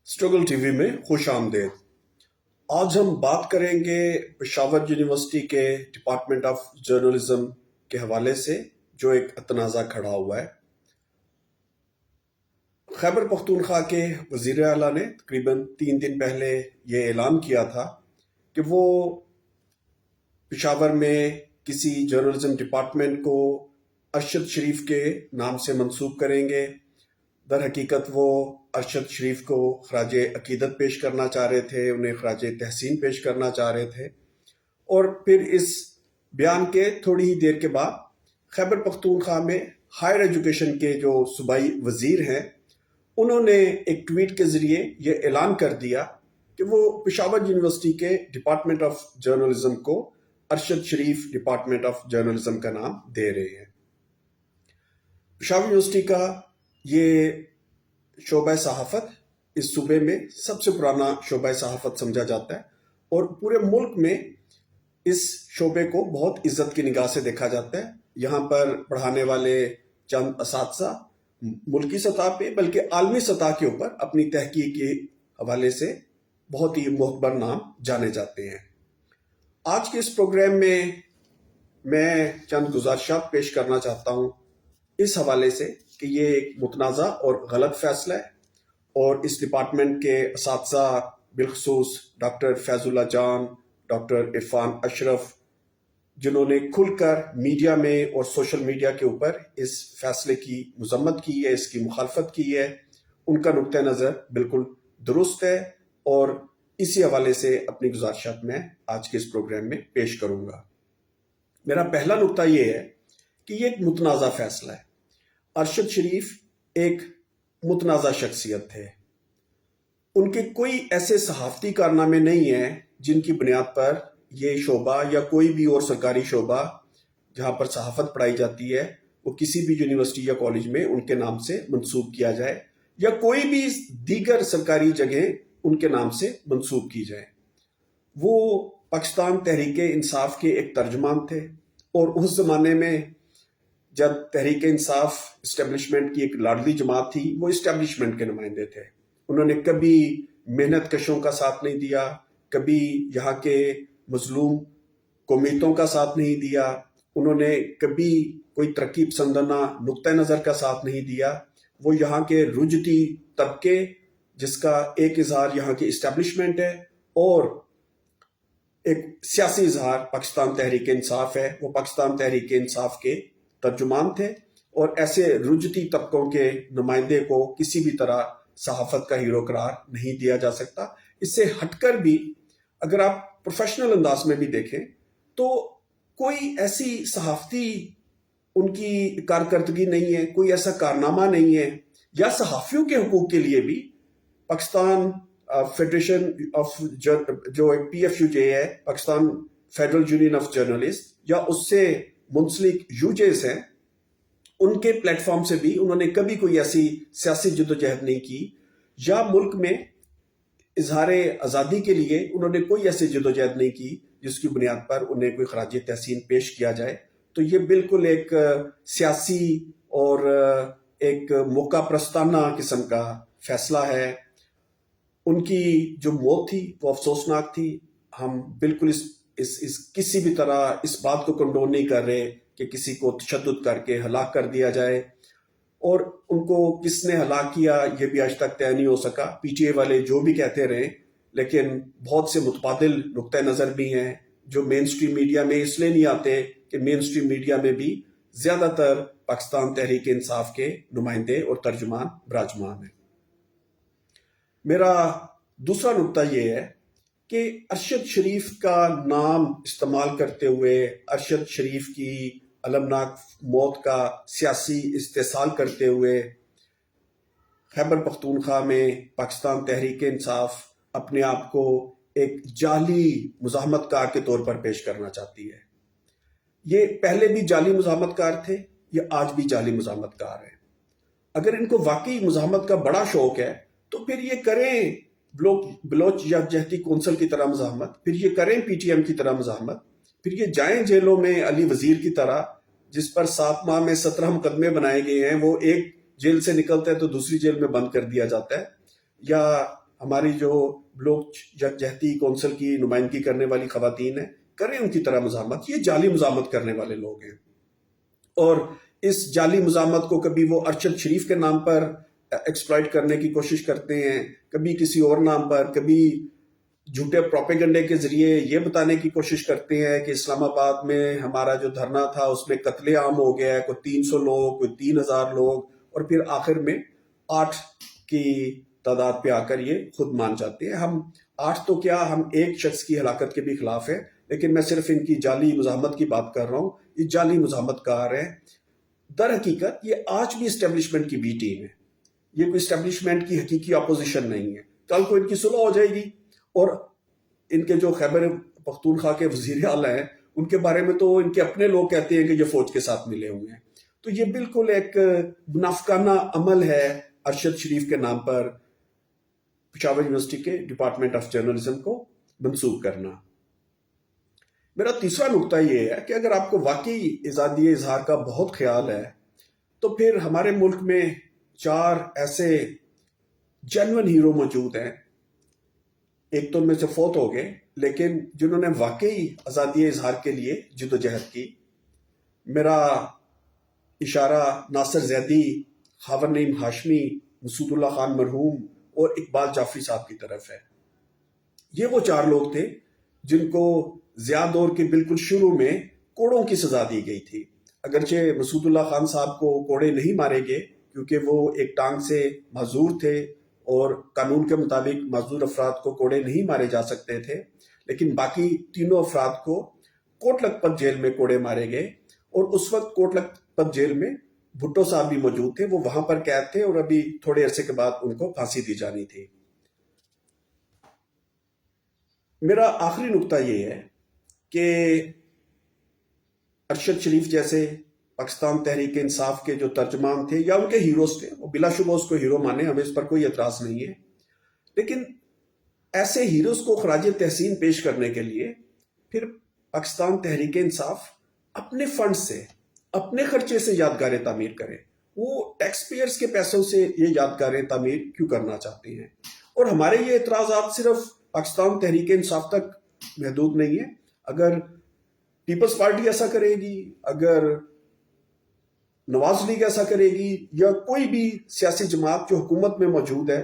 Struggle TV में खुश आमदेद। आज हम बात करेंगे पेशावर यूनिवर्सिटी के डिपार्टमेंट ऑफ जर्नलिज्म के हवाले से जो एक तनाज़ा खड़ा हुआ है। खैबर पख्तूनख्वा के वज़ीर आला ने तकरीबन 3 दिन पहले ये ऐलान किया था कि वो पेशावर में किसी जर्नलिज्म डिपार्टमेंट को अरशद शरीफ के नाम से मंसूब करेंगे। दर हकीकत वो अरशद शरीफ को खराज अकीदत पेश करना चाह रहे थे, उन्हें खराज तहसीन पेश करना चाह रहे थे। और फिर इस बयान के थोड़ी ही देर के बाद खैबर पख्तूनख्वा में हायर एजुकेशन के जो सूबाई वज़ीर हैं उन्होंने एक ट्वीट के ज़रिए ये ऐलान कर दिया कि वो पेशावर यूनिवर्सिटी के डिपार्टमेंट ऑफ जर्नलिज्म को अरशद शरीफ डिपार्टमेंट ऑफ जर्नलिज्म का नाम दे रहे हैं। पेशावर यूनिवर्सिटी का ये शोबा सहाफ़त इस सूबे में सबसे पुराना शोबा सहाफ़त समझा जाता है और पूरे मुल्क में इस शोबे को बहुत इज्जत की निगाह से देखा जाता है। यहाँ पर पढ़ाने वाले चंद असातिज़ा मुल्की सतह पे बल्कि आलमी सतह के ऊपर अपनी तहकीक के हवाले से बहुत ही मोहतर नाम जाने जाते हैं। आज के इस प्रोग्राम में मैं चंद गुज़ारिशात पेश करना चाहता हूँ इस हवाले से कि ये एक मुतनाज़ा और गलत फैसला है और इस डिपार्टमेंट के असातिज़ा बिलखसूस डॉक्टर फैजुल्ला जान, डॉक्टर इरफान अशरफ, जिन्होंने खुलकर मीडिया में और सोशल मीडिया के ऊपर इस फैसले की मज़म्मत की है, इसकी मुखालफत की है, उनका नुक्ता नज़र बिल्कुल दुरुस्त है और इसी हवाले से अपनी गुज़ारिशात मैं आज के इस प्रोग्राम में पेश करूँगा। मेरा पहला नुक्ता ये है कि ये एक मुतनाज़ा फैसला है। अरशद शरीफ एक मुतनाज़ा शख्सियत थे। उनके कोई ऐसे सहाफ़ती कारनामे नहीं हैं जिनकी बुनियाद पर ये शोबा या कोई भी और सरकारी शोबा जहाँ पर सहाफ़त पढ़ाई जाती है वो किसी भी यूनिवर्सिटी या कॉलेज में उनके नाम से मंसूब किया जाए या कोई भी दीगर सरकारी जगह उनके नाम से मंसूब की जाए। वो पाकिस्तान तहरीक इंसाफ के एक तर्जुमान थे और उस ज़माने में जब तहरीक इंसाफ इस्टेब्लिशमेंट की एक लाडली जमात थी, वो इस्टेब्लिशमेंट के नुमाइंदे थे। उन्होंने कभी मेहनत कशों का साथ नहीं दिया, कभी यहाँ के मजलूम कौमियतों का साथ नहीं दिया, उन्होंने कभी कोई तरक्की पसंदाना नुक्ता नज़र का साथ नहीं दिया। वो यहाँ के रुजती तबके जिसका एक इजहार यहाँ की इस्टेब्लिशमेंट है और एक सियासी इजहार पाकिस्तान तहरीक इंसाफ है, वो पाकिस्तान तहरीक इंसाफ के तर्जुमान थे और ऐसे रुजती तबकों के नुमाइंदे को किसी भी तरह सहाफ़त का हीरो करार नहीं दिया जा सकता। इससे हटकर भी अगर आप प्रोफेशनल अंदाज में भी देखें तो कोई ऐसी सहाफ़ती उनकी कारकर्दगी नहीं है, कोई ऐसा कारनामा नहीं है या सहाफ़ियों के हुकूक के लिए भी पाकिस्तान फेडरेशन ऑफ जो एक PFUJ है, Pakistan federal union of journalist या उससे मुंसलिक यूजेस हैं, उनके प्लेटफॉर्म से भी उन्होंने कभी कोई ऐसी सियासी जद्दोजहद नहीं की या मुल्क में इजहार आज़ादी के लिए उन्होंने कोई ऐसी जद्दोजहद नहीं की जिसकी बुनियाद पर उन्हें कोई खराज तहसीन पेश किया जाए। तो ये बिल्कुल एक सियासी और एक मौका प्रस्ताना किस्म का फैसला है। उनकी जो मौत थी वो अफसोसनाक थी। हम बिल्कुल इस किसी भी तरह इस बात को कंडोन नहीं कर रहे कि किसी को तशद्दुद करके हलाक कर दिया जाए और उनको किसने हलाक किया ये भी आज तक तय नहीं हो सका। PTA वाले जो भी कहते रहे, लेकिन बहुत से मुतबादिल नुक्ता नज़र भी हैं जो मेन स्ट्रीम मीडिया में इसलिए नहीं आते कि मेन स्ट्रीम मीडिया में भी ज़्यादातर पाकिस्तान तहरीक इंसाफ के नुमाइंदे और तर्जुमान विराजमान हैं। मेरा दूसरा नुक्ता ये है कि अरशद शरीफ का नाम इस्तेमाल करते हुए अरशद शरीफ की अलमनाक मौत का सियासी इस्तेसाल करते हुए खैबर पख्तूनख्वा में पाकिस्तान तहरीक इंसाफ अपने आप को एक जाली मुज़ाहमतकार के तौर पर पेश करना चाहती है। ये पहले भी जाली मुज़ाहमतकार थे, ये आज भी जाली मुज़ाहमतकार हैं। अगर इनको वाकई मुज़ाहमत का बड़ा शौक है तो फिर ये करें बलोच यकजहती कौंसल की तरह मुज़ाहमत, फिर ये करें PTM की तरह मुज़ाहमत, फिर ये जाएं जेलों में अली वजीर की तरह जिस पर 7 माह में 17 मुकदमे बनाए गए हैं, वो एक जेल से निकलता है तो दूसरी जेल में बंद कर दिया जाता है, या ہماری جو بلوک یکجہتی کونسل کی نمائندگی کرنے والی خواتین ہیں کریں ان کی طرح مزاحمت. یہ جعلی مزاحمت کرنے والے لوگ ہیں، اور اس جعلی مزاحمت کو کبھی وہ ارشد شریف کے نام پر ایکسپلائٹ کرنے کی کوشش کرتے ہیں، کبھی کسی اور نام پر، کبھی جھوٹے پروپیگنڈے کے ذریعے یہ بتانے کی کوشش کرتے ہیں کہ اسلام آباد میں ہمارا جو دھرنا تھا اس میں قتل عام ہو گیا ہے، کوئی 300 لوگ، کوئی 3000 لوگ، اور پھر آخر میں 8 کی تعداد پہ آ کر یہ خود مان جاتے ہیں. ہم 8 تو کیا، ہم ایک شخص کی ہلاکت کے بھی خلاف ہیں، لیکن میں صرف ان کی جعلی مزاحمت کی بات کر رہا ہوں. یہ جعلی مزاحمت کار ہیں. در حقیقت یہ آج بھی اسٹیبلشمنٹ کی بی ٹیم ہے، یہ کوئی اسٹیبلشمنٹ کی حقیقی اپوزیشن نہیں ہے. کل کو ان کی صلح ہو جائے گی، اور ان کے جو خیبر پختونخوا کے وزیر اعلیٰ ہیں ان کے بارے میں تو ان کے اپنے لوگ کہتے ہیں کہ یہ فوج کے ساتھ ملے ہوئے ہیں. تو یہ بالکل ایک منافقانہ عمل ہے ارشد شریف کے نام پر پشاور یونیورسٹی کے ڈپارٹمنٹ آف جرنلزم کو منسوخ کرنا. میرا تیسرا نقطہ یہ ہے کہ اگر آپ کو واقعی آزادی اظہار کا بہت خیال ہے تو پھر ہمارے ملک میں 4 ایسے جینوئن ہیرو موجود ہیں. ایک تو ان میں سے فوت ہو گئے، لیکن جنہوں نے واقعی آزادی اظہار کے لیے جدوجہد کی. میرا اشارہ ناصر زیدی، خاور نعیم ہاشمی، مسعود اللہ خان مرحوم اور اقبال جعفری صاحب کی طرف ہے. یہ وہ 4 لوگ تھے جن کو ضیاء دور کے بالکل شروع میں کوڑوں کی سزا دی گئی تھی. اگرچہ مسعود اللہ خان صاحب کو کوڑے نہیں مارے گئے کیونکہ وہ ایک ٹانگ سے معذور تھے اور قانون کے مطابق معذور افراد کو کوڑے نہیں مارے جا سکتے تھے، لیکن باقی تینوں افراد کو کوٹ لکھپت جیل میں کوڑے مارے گئے. اور اس وقت کوٹ لکھپت جیل میں بھٹو صاحب بھی موجود تھے، وہ وہاں پر قید تھے اور ابھی تھوڑے عرصے کے بعد ان کو پھانسی دی جانی تھی. میرا آخری نقطہ یہ ہے کہ ارشد شریف جیسے پاکستان تحریک انصاف کے جو ترجمان تھے یا ان کے ہیروز تھے، وہ بلا شبہ اس کو ہیرو مانے، ہمیں اس پر کوئی اعتراض نہیں ہے، لیکن ایسے ہیروز کو خراج تحسین پیش کرنے کے لیے پھر پاکستان تحریک انصاف اپنے فنڈ سے، اپنے خرچے سے یادگاریں تعمیر کرے. وہ ٹیکس پیئرز کے پیسوں سے یہ یادگاریں تعمیر کیوں کرنا چاہتے ہیں؟ اور ہمارے یہ اعتراضات صرف پاکستان تحریک انصاف تک محدود نہیں ہے. اگر پیپلز پارٹی ایسا کرے گی، اگر نواز لیگ ایسا کرے گی، یا کوئی بھی سیاسی جماعت جو حکومت میں موجود ہے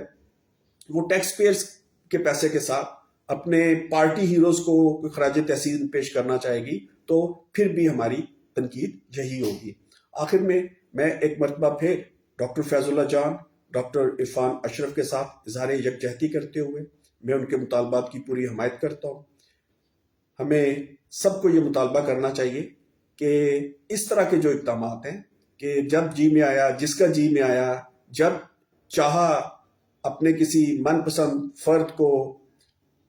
وہ ٹیکس پیئرز کے پیسے کے ساتھ اپنے پارٹی ہیروز کو خراج تحسین پیش کرنا چاہے گی تو پھر بھی ہماری تنقید یہی ہوگی. آخر میں ایک مرتبہ پھر ڈاکٹر فیض اللہ جان، ڈاکٹر عرفان اشرف کے ساتھ اظہار یکجہتی کرتے ہوئے میں ان کے مطالبات کی پوری حمایت کرتا ہوں. ہمیں سب کو یہ مطالبہ کرنا چاہیے کہ اس طرح کے جو اقدامات ہیں کہ جب جی میں آیا، جس کا جی میں آیا، جب چاہا اپنے کسی من پسند فرد کو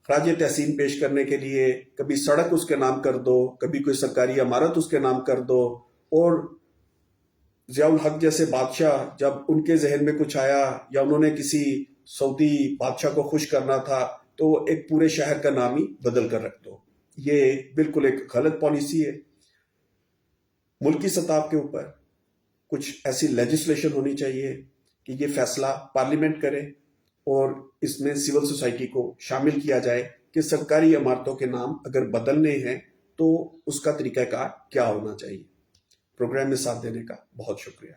خراج تحسین پیش کرنے کے لیے کبھی سڑک اس کے نام کر دو، کبھی کوئی سرکاری عمارت اس کے نام کر دو. اور ضیاء الحق جیسے بادشاہ جب ان کے ذہن میں کچھ آیا یا انہوں نے کسی سعودی بادشاہ کو خوش کرنا تھا تو ایک پورے شہر کا نام ہی بدل کر رکھ دو. یہ بالکل ایک غلط پالیسی ہے. ملکی سطح کے اوپر کچھ ایسی لیجسلیشن ہونی چاہیے کہ یہ فیصلہ پارلیمنٹ کرے اور اس میں سول سوسائٹی کو شامل کیا جائے کہ سرکاری عمارتوں کے نام اگر بدلنے ہیں تو اس کا طریقہ کار کیا ہونا چاہیے. پروگرام میں ساتھ دینے کا بہت شکریہ.